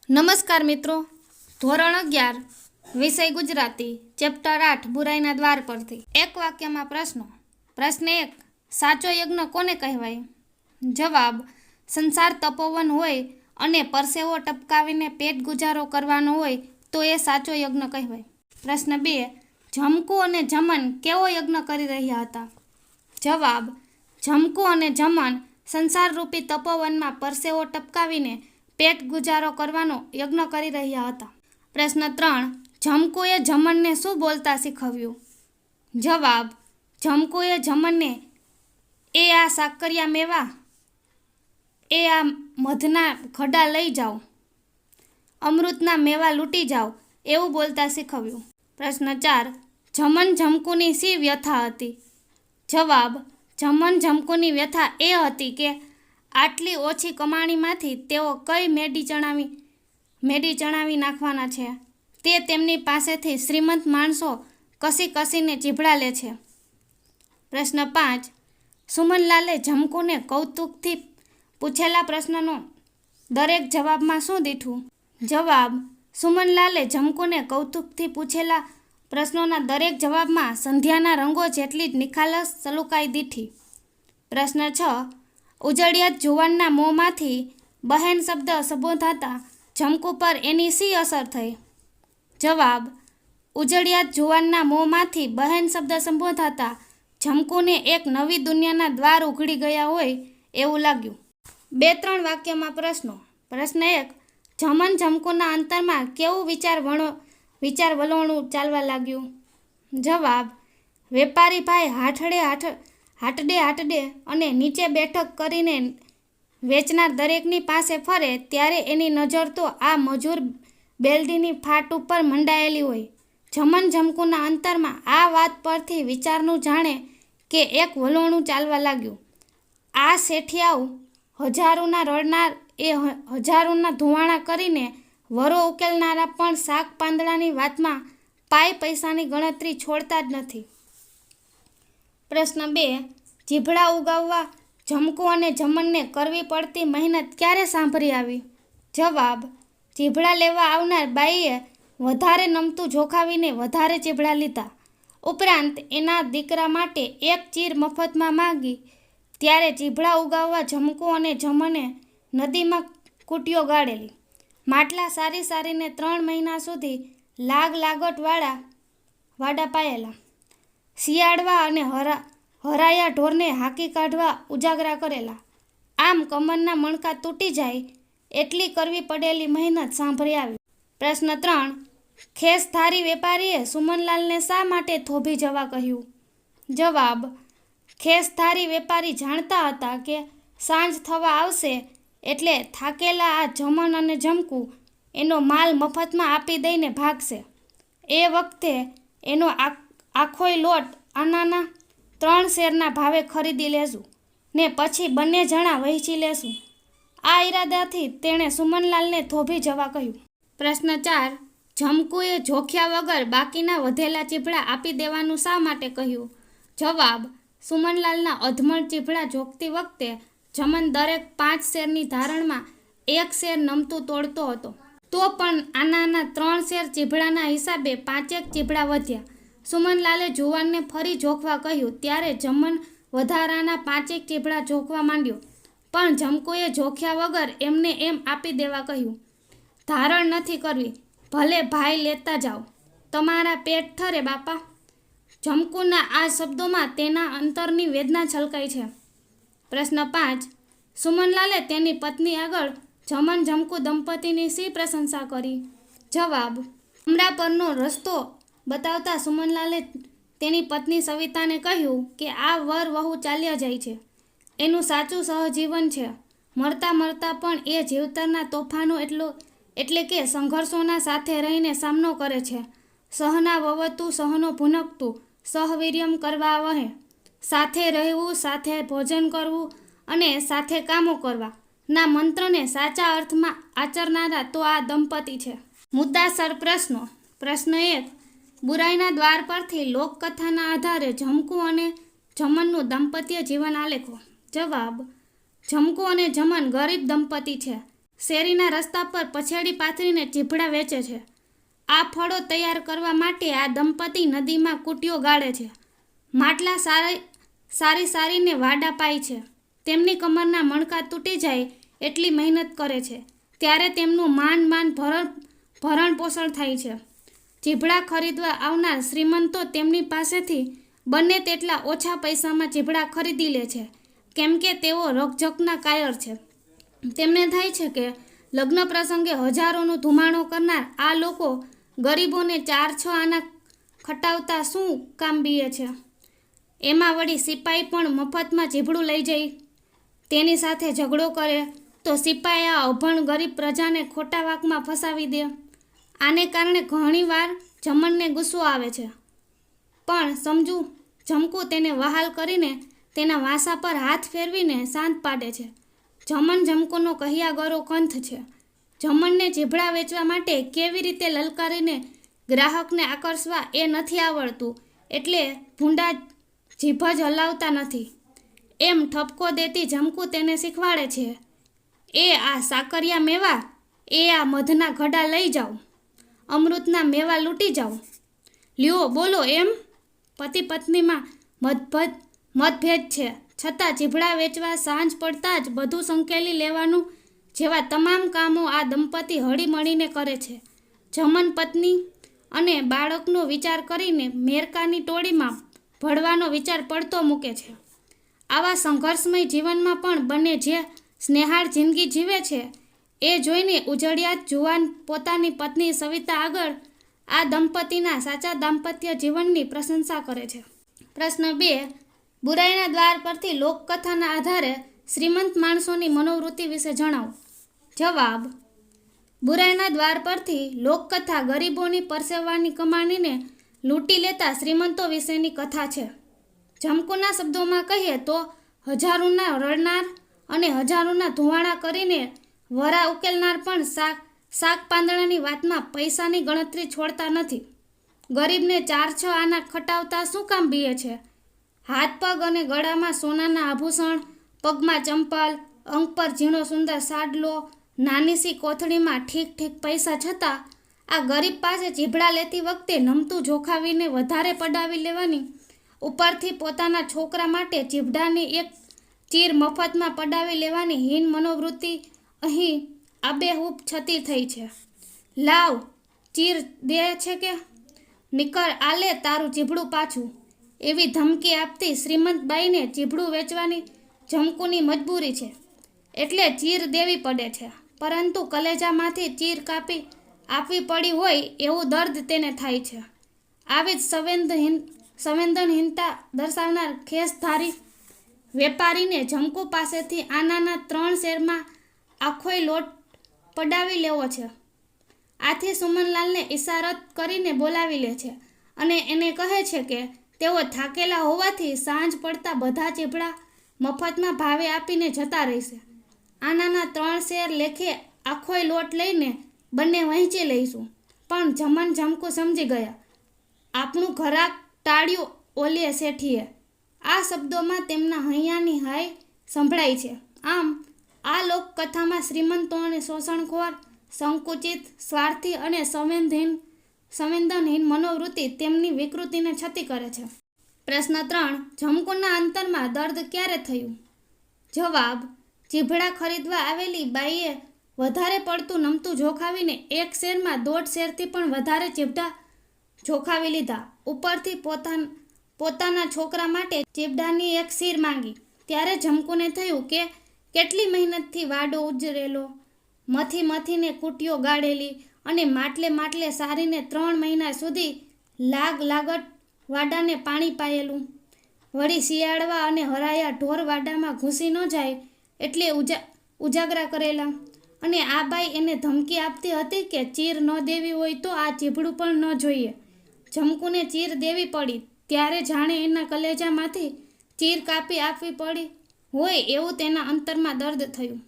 નમસ્કાર મિત્રો, ધોરણ 11 વિષય ગુજરાતી, ચેપ્ટર 8 બુરાઈના દ્વાર પરથી એક વાક્યમાં પ્રશ્નો. પ્રશ્ન 1, સાચો યજ્ઞ કોને કહેવાય? જવાબ, સંસાર તપોવન હોય અને પરસેવો ટપકાવીને પેટ ગુજારો કરવાનો હોય તો એ સાચો યજ્ઞ કહેવાય. પ્રશ્ન 2, જમકુ અને જમન કેવો યજ્ઞ કરી રહ્યા હતા? જવાબ, જમકુ અને જમન સંસારરૂપી તપોવનમાં પરસેવો ટપકાવીને પેટ ગુજારો કરવાનો યજ્ઞ કરી રહ્યા હતા. પ્રશ્ન 3, જમકુએ જમનને શું બોલતા શીખવ્યું? જવાબ, જમકુએ જમનને એ આ સાકરિયા મેવા, એ આ મધના ઘડા લઈ જાઓ, અમૃતના મેવા લૂંટી જાઓ એવું બોલતા શીખવ્યું. પ્રશ્ન 4, જમન જમકુની શી વ્યથા હતી? જવાબ, જમન જમકુની વ્યથા એ હતી કે આટલી ઓછી કમાણીમાંથી તેઓ કઈ મેડી ચણાવી નાખવાના છે તે તેમની પાસેથી શ્રીમંત માણસો કસીને ચીભડા લે છે. પ્રશ્ન 5, સુમનલાલે જમકુને કૌતુકથી પૂછેલા પ્રશ્નનો દરેક જવાબમાં શું દીઠું? જવાબ, સુમનલાલે જમકુને કૌતુકથી પૂછેલા પ્રશ્નોના દરેક જવાબમાં સંધ્યાના રંગો જેટલી જ નિખાલસ સલુકાઈ દીઠી. પ્રશ્ન 6, ઉજળિયાત જુવાનના મોંમાંથી બહેન શબ્દ સંબોધાતા જમકુ પર એની શી અસર થઈ? જવાબ, ઉજળિયાત જુવાનના મોંમાંથી બહેન શબ્દ સંબોધાતા જમકુને એક નવી દુનિયાના દ્વાર ઉઘડી ગયા હોય એવું લાગ્યું. 2-3 વાક્યમાં પ્રશ્નો. પ્રશ્ન 1, જમન જમકુના અંતરમાં કેવું વિચાર વલોણું ચાલવા લાગ્યું? જવાબ, વેપારી ભાઈ હાટડે અને નીચે બેઠક કરીને વેચનાર દરેકની પાસે ફરે ત્યારે એની નજર તો આ મજૂર બેલડીની ફાટ ઉપર મંડાયેલી હોય. જમન જમકુના અંતરમાં આ વાત પરથી વિચારનું જાણે કે એક વલોણું ચાલવા લાગ્યું. આ શેઠિયાઓ હજારોના રડનાર એ હજારોના ધુવાણા કરીને વરો ઉકેલનારા પણ શાક પાંદડાની વાતમાં પાય પૈસાની ગણતરી છોડતા જ નથી. પ્રશ્ન 2, જીભડા ઉગાવવા જમકુ અને જમનને કરવી પડતી મહેનત ક્યારે સાંભળી આવી? જવાબ, ચીભડા લેવા આવનાર બાઈએ વધારે નમતું જોખાવીને વધારે ચીભડા લીધા. ઉપરાંત એના દીકરા માટે એક ચીર મફતમાં માંગી ત્યારે ચીભડા ઉગાવવા જમકુ અને જમને નદીમાં કૂટીઓ ગાળેલી. માટલા સારીને 3 મહિના સુધી લાગતવાળા વાડા પાયેલા. શિયાળવા અને હરાયા ઢોરને હાંકી કાઢવા ઉજાગરા કરેલા. આમ કમરના મણકા તૂટી જાય એટલી કરવી પડેલી મહેનત સાંભળી આવી. પ્રશ્ન 3, ખેસધારી વેપારીએ સુમનલાલને શા માટે થોભી જવા કહ્યું? જવાબ, ખેસધારી વેપારી જાણતા હતા કે સાંજ થવા આવશે એટલે થાકેલા આ જમન અને જમકુ એનો માલ મફતમાં આપી દઈને ભાગશે. એ વખતે એનો આખોય લોટ આનાના 3 શેરના ભાવે ખરીદી લેશું ને પછી બંને જણા વહેંચી લેશું. આ ઈરાદાથી તેણે સુમનલાલને થોભી જવા કહ્યું. પ્રશ્ન 4, જમકુએ જોખ્યા વગર બાકીના વધેલા ચીભડા આપી દેવાનું શા માટે કહ્યું? જવાબ, સુમનલાલના અધમણ ચીભડા જોખતી વખતે જમન દરેક 5 શેરની ધારણમાં 1 શેર નમતું તોડતો હતો. તો પણ આનાના 3 શેર ચીભડાના હિસાબે 5 ચીભડા વધ્યા. સુમનલાલે જુવાનને ફરી જોખવા કહ્યું ત્યારે જમન વધારાના 5 ચીભડા જોખવા માંડ્યો. પણ જમકુએ જોખ્યા વગર એમને એમ આપી દેવા કહ્યું. ધારણ નથી કરવી, ભલે ભાઈ લેતા જાઓ, તમારા પેટ ઠરે બાપા. જમકુના આ શબ્દોમાં તેના અંતરની વેદના છલકાઈ છે. પ્રશ્ન 5, સુમનલાલે તેની પત્ની આગળ જમન જમકુ દંપતીની શી પ્રશંસા કરી? જવાબ, ઉમરા પરનો રસ્તો બતાવતા સુમનલાલે તેની પત્ની સવિતાને કહ્યું કે આ વર વહુ ચાલ્યા જાય છે. એનું સાચું સહજીવન છે. મરતા પણ એ જીવતરના તોફાનો એટલે કે સંઘર્ષોના સાથે રહીને સામનો કરે છે. સહના વવતું સહનો ભૂનકતું સહવીર્યમ કરવા વહે. સાથે રહેવું, સાથે ભોજન કરવું અને સાથે કામો કરવા ના મંત્રને સાચા અર્થમાં આચરનારા તો આ દંપતી છે. મુદ્દાસર પ્રશ્નો. પ્રશ્ન 1, બુરાઈના દ્વાર પરથી લોકકથાના આધારે જમકુ અને જમનનું દાંપત્ય જીવન આલેખો. જવાબ, જમકુ અને જમન ગરીબ દંપતી છે. શેરીના રસ્તા પર પછેડી પાથરીને ચીભડા વેચે છે. આ ફળો તૈયાર કરવા માટે આ દંપતી નદીમાં કૂટીઓ ગાળે છે. માટલા સારીને વાડા પાય છે. તેમની કમરના મણકા તૂટી જાય એટલી મહેનત કરે છે. ત્યારે તેમનું માંડ ભરણ પોષણ થાય છે. ચીભડા ખરીદવા આવનાર શ્રીમંતો તેમની પાસેથી બને તેટલા ઓછા પૈસામાં ચીભડા ખરીદી લે છે, કેમ કે તેઓ રકઝકના કાયર છે. તેમને થાય છે કે લગ્ન પ્રસંગે હજારોનું ધુમાડો કરનાર આ લોકો ગરીબોને 4-6 આના ખટાવતા શું કામ બીએ છે? એમાં વળી સિપાઈ પણ મફતમાં ચીભડું લઈ જાય. તેની સાથે ઝઘડો કરે તો સિપાઈ આ અભણ ગરીબ પ્રજાને ખોટા વાંકમાં ફસાવી દે. આને કારણે ઘણીવાર જમણને ગુસ્સો આવે છે, પણ જમકુ તેને વહાલ કરીને તેના વાંસા પર હાથ ફેરવીને શાંત પાડે છે. જમણનો કહિયાગરો કંથ છે. જમણને ચીભડા વેચવા માટે કેવી રીતે લલકારીને ગ્રાહકને આકર્ષવા એ નથી આવડતું, એટલે ભૂંડા જીભ જ હલાવતા નથી. એમ ઠપકો દેતી જમકુ તેને શીખવાડે છે, એ આ સાકરિયા મેવા, એ આ મધના ઘડા લઈ જાઓ, અમૃતના મેવા લૂંટી જાઓ. લ્યો બોલો એમ? પતિ પત્નીમાં મતભેદ છે, છતાં ચીભડા વેચવા સાંજ પડતા જ બધું સંકેલી લેવાનું જેવા તમામ કામો આ દંપતી હળી મળીને કરે છે. જમન પત્ની અને બાળકનો વિચાર કરીને મેરકાની ટોળીમાં ભળવાનો વિચાર પડતો મૂકે છે. આવા સંઘર્ષમય જીવનમાં પણ બંને જે સ્નેહાળ જિંદગી જીવે છે એ જોઈને ઉજળિયાત જુવાન પોતાની પત્ની સવિતા આગળ આ દંપતીના સાચા દાંપત્ય જીવનની પ્રશંસા કરે છે. પ્રશ્ન 2. બુરાઈના દ્વાર પરથી લોકકથાના આધારે શ્રીમંત માણસોની મનોવૃત્તિ વિશે જણાવો. જવાબ: બુરાઈના દ્વાર પરથી લોકકથા ગરીબોની પરસેવાની કમાણીને લૂંટી લેતા શ્રીમંતો વિશેની કથા છે. જમકુના શબ્દોમાં કહીએ તો હજારોના રડનાર અને હજારોના ધુવાણા કરીને વરા ઉકેલનાર પણ શાક પાંદડાની વાતમાં પૈસાની ગણતરી છોડતા નથી. ગરીબને 4-6 આના ખટાવતા શું કામ બીએ છે? હાથ પગ અને ગળામાં સોનાના આભૂષણ, પગમાં ચંપલ, અંગ પર ઝીણો સુંદર સાડલો, નાની સી કોથળીમાં ઠીક પૈસા છતાં આ ગરીબ પાસે ચીભડા લેતી વખતે નમતું જોખાવીને વધારે પડાવી લેવાની, ઉપરથી પોતાના છોકરા માટે ચીભડાની એક ચીર મફતમાં પડાવી લેવાની હીન મનોવૃત્તિ અહીં આબેહૂબ છતી થઈ છે. લાવ, ચીર દે છે કે નીકળ, આલે તારું ચીભડું પાછું, એવી ધમકી આપતી શ્રીમંત બાઈને ચીભડું વેચવાની જમકુની મજબૂરી છે, એટલે ચીર દેવી પડે છે. પરંતુ કલેજામાંથી ચીર કાપી આપવી પડી હોય એવું દર્દ તેને થાય છે. આવી જ સંવેદનહીનતા દર્શાવનાર ખેસધારી વેપારીને જમકુ પાસેથી આનાના 3 શેરમાં આખોય લોટ પડાવી લેવો છે. આથી સુમનલાલને ઇશારત કરીને બોલાવી લે છે અને એને કહે છે કે તેઓ થાકેલા હોવાથી સાંજ પડતા બધા ચીભડા મફતમાં ભાવે આપીને જતા રહેશે. આનાના 3 શેર લેખે આખોય લોટ લઈને બંને વહેંચી લઈશું. પણ જમકુ સમજી ગયા. આપણું ઘરાક ટાળ્યું ઓલીએ શેઠીએ. આ શબ્દોમાં તેમના હૈયાની હાય સંભળાય છે. આમ આ લોકકથામાં શ્રીમંતો અને શોષણખોર, સંકુચિત, સ્વાર્થી અને સંવેદનહીન મનોવૃત્તિ તેમની વિકૃતિને છતી કરે છે. પ્રશ્ન 3. જમકુના અંતરમાં દર્દ ક્યારે થયું? જવાબ: ચીભડા ખરીદવા આવેલી બાઈએ વધારે પડતું નમતું જોખાવીને 1 શેરમાં 1.5 શેરથી પણ વધારે ચીભડા જોખાવી લીધા. ઉપરથી પોતાના છોકરા માટે ચીભડાની એક શીર માંગી. ત્યારે જમકુને થયું કે કેટલી મહેનતથી વાડો ઉજરેલો, મથીને કૂટીઓ ગાળેલી અને માટલે સારીને 3 મહિના સુધી લાગટ વાડાને પાણી પાયેલું, વળી શિયાળવા અને હરાયા ઢોર વાડામાં ઘૂસી ન જાય એટલે ઉજાગરા કરેલા. અને આ બાઈ એને ધમકી આપતી હતી કે ચીર ન દેવી હોય તો આ ચીભડું પણ ન જોઈએ. જમકુને ચીર દેવી પડી ત્યારે જાણે એના કલેજામાંથી ચીર કાપી આપવી પડી હોય એવું તેના અંતરમાં દર્દ થયું.